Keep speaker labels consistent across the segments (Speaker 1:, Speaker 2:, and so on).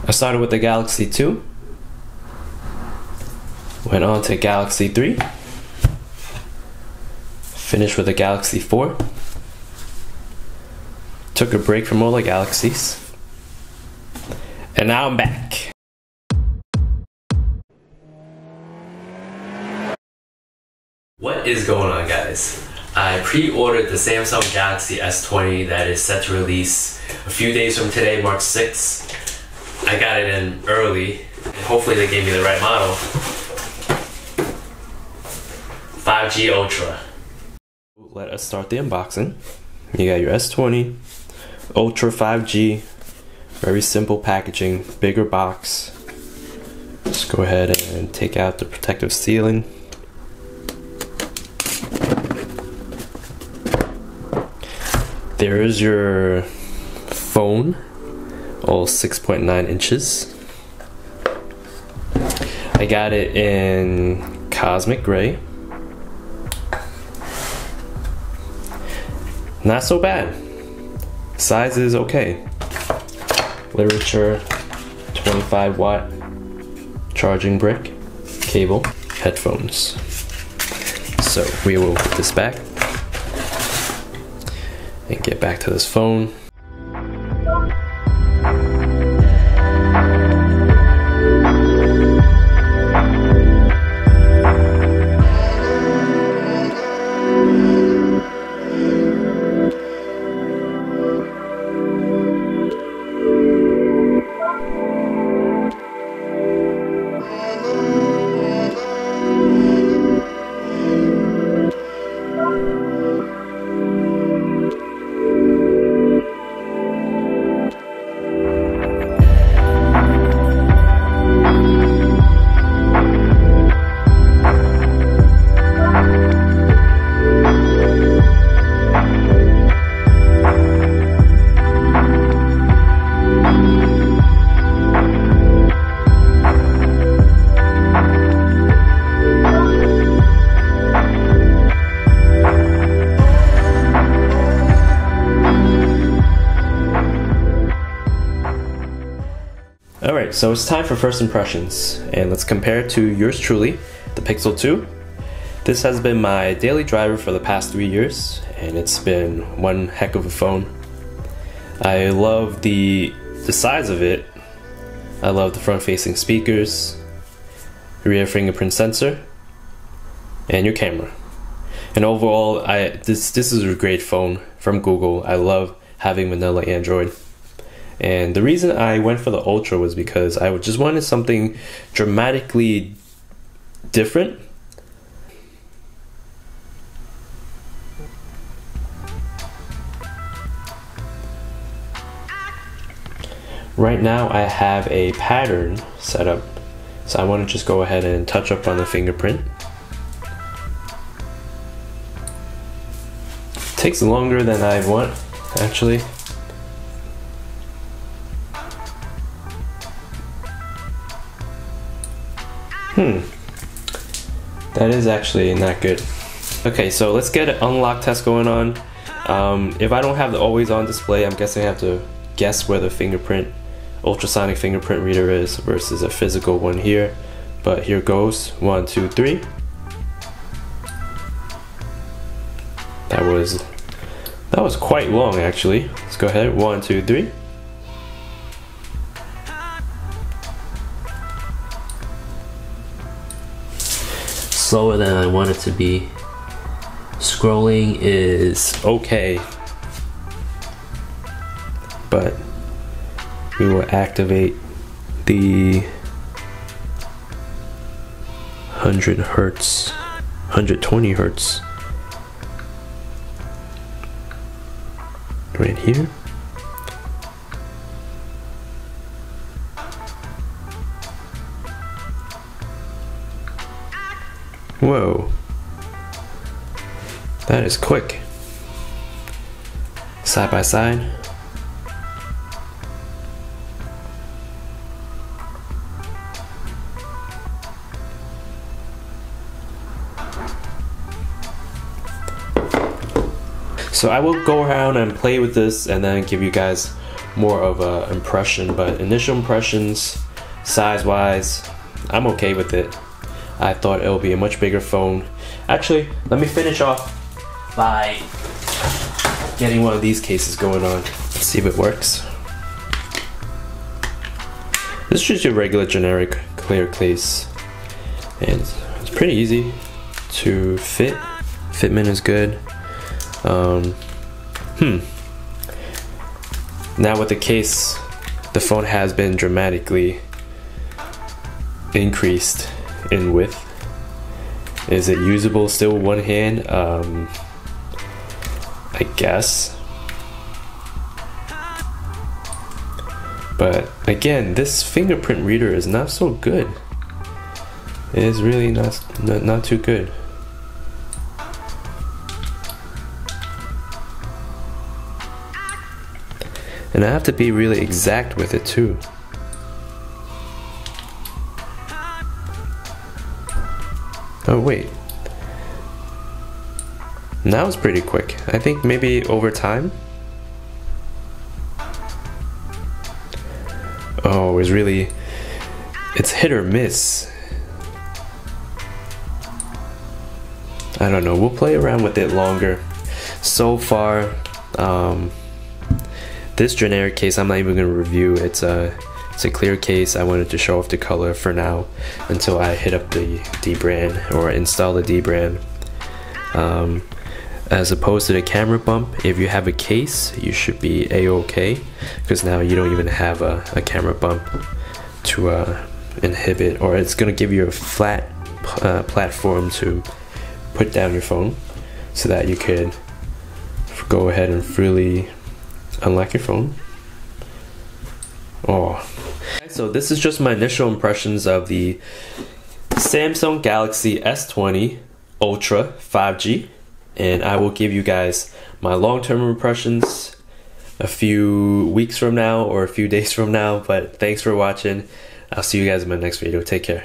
Speaker 1: I started with the Galaxy 2, went on to Galaxy 3, finished with the Galaxy 4, took a break from all the Galaxies, and now I'm back. What is going on, guys? I pre-ordered the Samsung Galaxy S20 that is set to release a few days from today, March 6th. I got it in early, and hopefully they gave me the right model. 5G Ultra. Let us start the unboxing. You got your S20, Ultra 5G, very simple packaging, bigger box. Just go ahead and take out the protective sealing. There is your phone, all 6.9 inches. I got it in Cosmic Gray. Not so bad. Size is okay. Literature, 25-watt charging brick, cable, headphones. So we will put this back and get back to this phone. Alright, so it's time for first impressions, and let's compare it to yours truly, the Pixel 2. This has been my daily driver for the past 3 years, and it's been one heck of a phone. I love the size of it. I love the front-facing speakers, rear fingerprint sensor, and your camera. And overall, this is a great phone from Google. I love having vanilla Android. And the reason I went for the Ultra was because I just wanted something dramatically different. Right now I have a pattern set up, so I want to just go ahead and touch up on the fingerprint. Takes longer than I want, actually. That is actually not good. Okay, so let's get an unlock test going on. If I don't have the always on display, I'm guessing I have to guess where the fingerprint, ultrasonic fingerprint reader is versus a physical one here. But here goes, 1, 2, 3. That was quite long, actually. Let's go ahead, 1, 2, 3. Slower than I want it to be. Scrolling is okay, but we will activate the 100 hertz, 120 hertz right here. Whoa, that is quick. Side by side. So I will go around and play with this and then give you guys more of an impression, but initial impressions, size-wise, I'm okay with it. I thought it would be a much bigger phone. Actually, let me finish off by getting one of these cases going on. Let's see if it works. This is just your regular generic clear case, and it's pretty easy to fit. Fitment is good. Now with the case, the phone has been dramatically increased in width. Is it usable still one hand? I guess. But again, this fingerprint reader is not so good. It is really not too good. And I have to be really exact with it too. Oh wait. Now it's pretty quick. I think maybe over time. Oh, it's hit or miss. I don't know, we'll play around with it longer. So far, this generic case I'm not even gonna review. It's a clear case. I wanted to show off the color for now until I hit up the D brand or install the D brand. As opposed to the camera bump, if you have a case, you should be a-okay, because now you don't even have a camera bump to inhibit, or it's gonna give you a flat platform to put down your phone so that you could go ahead and freely unlock your phone. Oh, so this is just my initial impressions of the Samsung Galaxy S20 Ultra 5G, and I will give you guys my long-term impressions a few weeks from now or a few days from now. But thanks for watching. I'll see you guys in my next video. Take care.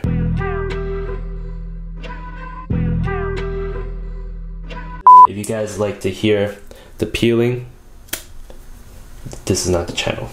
Speaker 1: If you guys like to hear the peeling, this is not the channel.